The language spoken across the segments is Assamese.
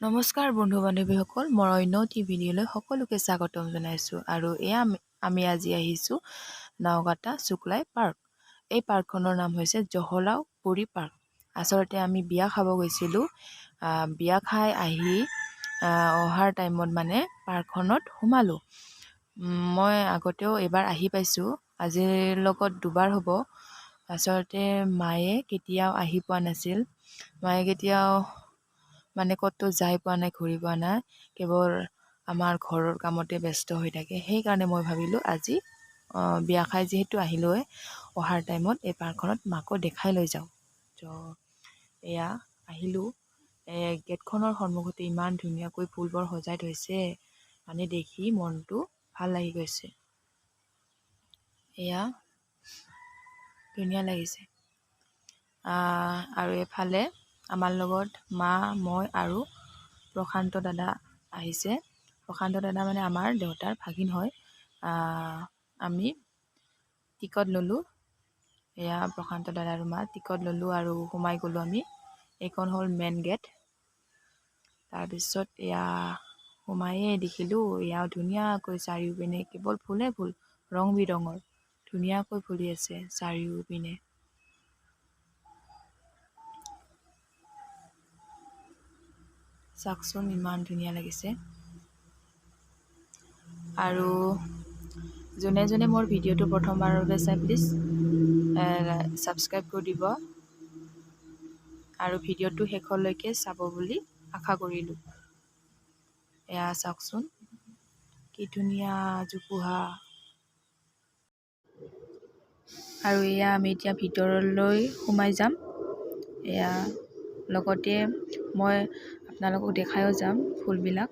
নমস্কাৰ বন্ধু বান্ধৱীসকল, মই অন্য এটি ভিডিঅ'লৈ সকলোকে স্বাগতম জনাইছোঁ। আৰু আমি আজি আহিছোঁ নাওগাঁও শুক্লাই পাৰ্ক। এই পাৰ্কখনৰ নাম হৈছে জহলাও পুৰী পাৰ্ক। আচলতে আমি বিয়া খাব গৈছিলোঁ। বিয়া খাই আহি অহাৰ টাইমত মানে পাৰ্কখনত সোমালোঁ। মই আগতেও এবাৰ আহি পাইছোঁ, আজিৰ লগত দুবাৰ হ'ব। আচলতে মায়ে কেতিয়াও আহি পোৱা নাছিল। মায়ে কেতিয়াও মানে ক'তো যাই পোৱা নাই, ঘূৰি পোৱা নাই, কেৱল আমাৰ ঘৰৰ কামতে ব্যস্ত হৈ থাকে। সেইকাৰণে মই ভাবিলোঁ আজি বিয়া খাই যিহেতু আহিলোৱে, অহাৰ টাইমত এই পাৰ্কখনত মাকো দেখাই লৈ যাওঁ। তো এয়া আহিলোঁ। গেটখনৰ সন্মুখতে ইমান ধুনীয়াকৈ ফুলবোৰ সজাই থৈছে, মানে দেখি মনটো ভাল লাগি গৈছে। এয়া ধুনীয়া লাগিছে। আৰু এফালে আমাৰ লগত মা, মই আৰু প্ৰশান্ত দাদা আহিছে। প্ৰশান্ত দাদা মানে আমাৰ দেউতাৰ ভাগিন হয়। আমি টিকট ল'লোঁ। এয়া প্ৰশান্ত দাদা আৰু মা টিকট ল'লোঁ আৰু সোমাই গ'লোঁ আমি। এইখন হ'ল মেইন গেট। তাৰপিছত এয়া সোমায়ে দেখিলোঁ, এয়া ধুনীয়াকৈ চাৰিওপিনে কেৱল ফুলে ফুল, ৰং বিৰঙৰ ধুনীয়াকৈ ফুলি আছে চাৰিওপিনে। চাওকচোন ইমান ধুনীয়া লাগিছে। আৰু যোনে যোনে মোৰ ভিডিঅ'টো প্ৰথমবাৰৰ বাবে চাই, প্লিজ ছাবস্ক্ৰাইব কৰি দিব আৰু ভিডিঅ'টো শেষলৈকে চাব বুলি আশা কৰিলোঁ। এয়া চাওকচোন কি ধুনীয়া জোপোহা। আৰু এয়া আমি এতিয়া ভিতৰলৈ সোমাই যাম। এয়া লগতে মই আপোনালোকক দেখায়ো যাম ফুলবিলাক।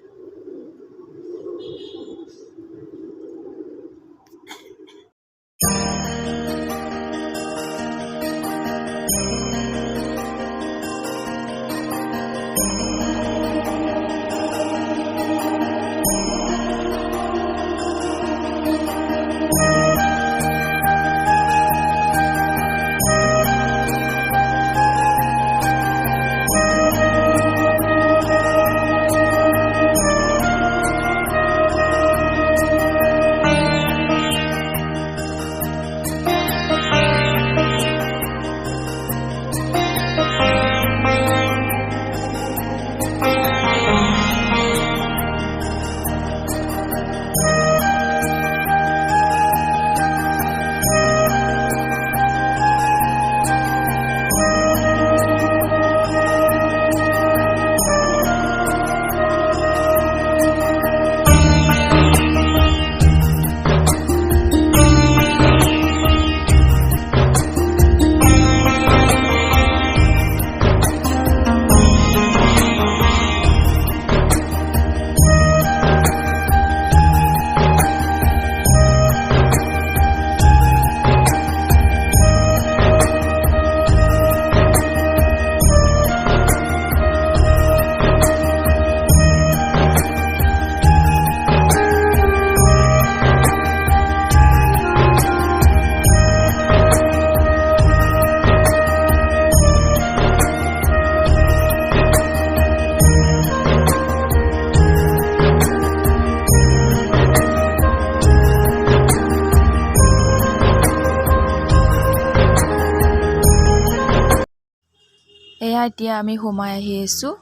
এয়া এতিয়া আমি সোমাই আহি আছোঁ।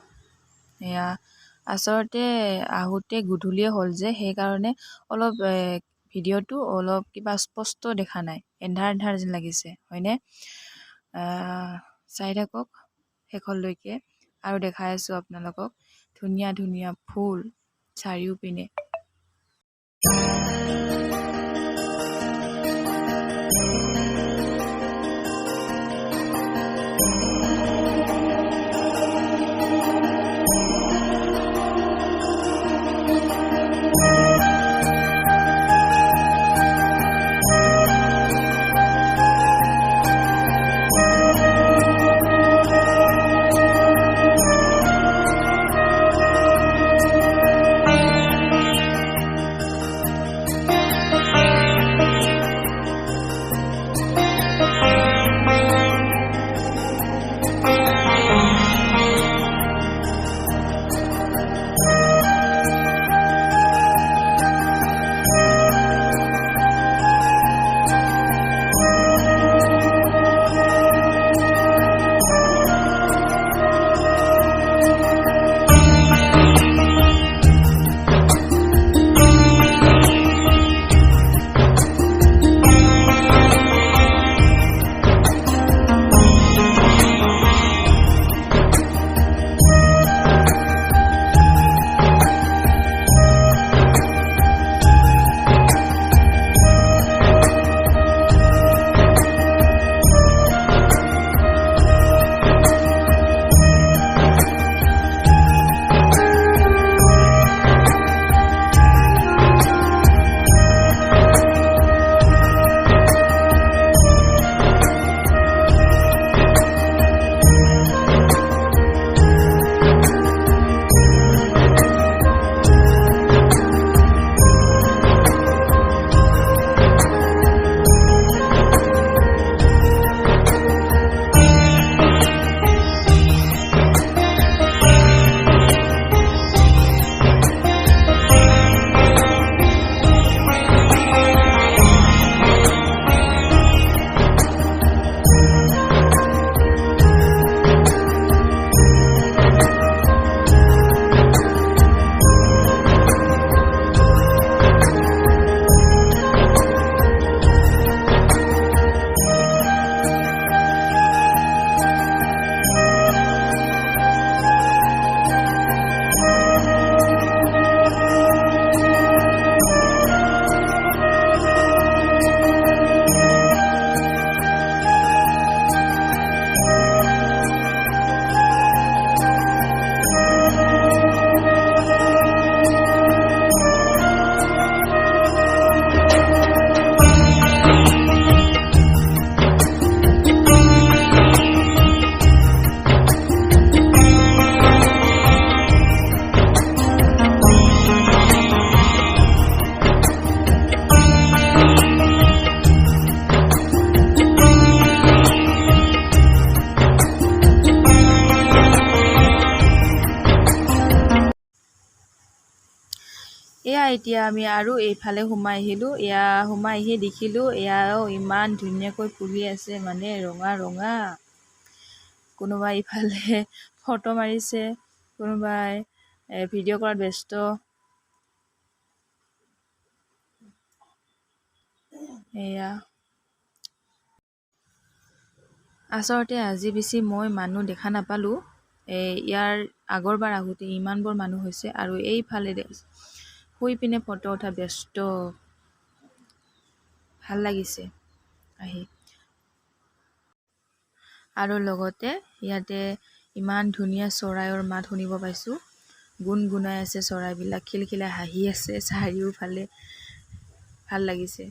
এয়া আচলতে আহোঁতে গধূলিয়ে হ'ল যে, সেইকাৰণে অলপ ভিডিঅ'টো অলপ কিবা স্পষ্ট দেখা নাই, এন্ধাৰ এন্ধাৰ যেন লাগিছে, হয়নে? চাই থাকক শেষলৈকে আৰু দেখাই আছোঁ আপোনালোকক ধুনীয়া ধুনীয়া ফুল চাৰিওপিনে। এয়া এতিয়া আমি আৰু এইফালে সোমাই আহিলোঁ। এয়া সোমাই আহি দেখিলোঁ এয়াও ইমান ধুনীয়াকৈ ফুলি আছে, মানে ৰঙা ৰঙা। কোনোবাই ইফালে ফটো মাৰিছে, কোনোবাই ভিডিঅ' কৰাত ব্যস্ত। এয়া আচলতে আজি বেছি মই মানুহ দেখা নাপালোঁ। ইয়াৰ আগৰবাৰ আহোঁতে ইমানবোৰ মানুহ হৈছে, আৰু এইফালে শুই পিনে ফটো উঠা ব্যস্ত। ভাল লাগিছে আহি। আৰু লগতে ইয়াতে ইমান ধুনীয়া চৰাইৰ মাত শুনিব পাইছোঁ। গুণগুণাই আছে চৰাইবিলাক, খিলখিলাই হাঁহি আছে চাৰিওফালে। ভাল লাগিছে।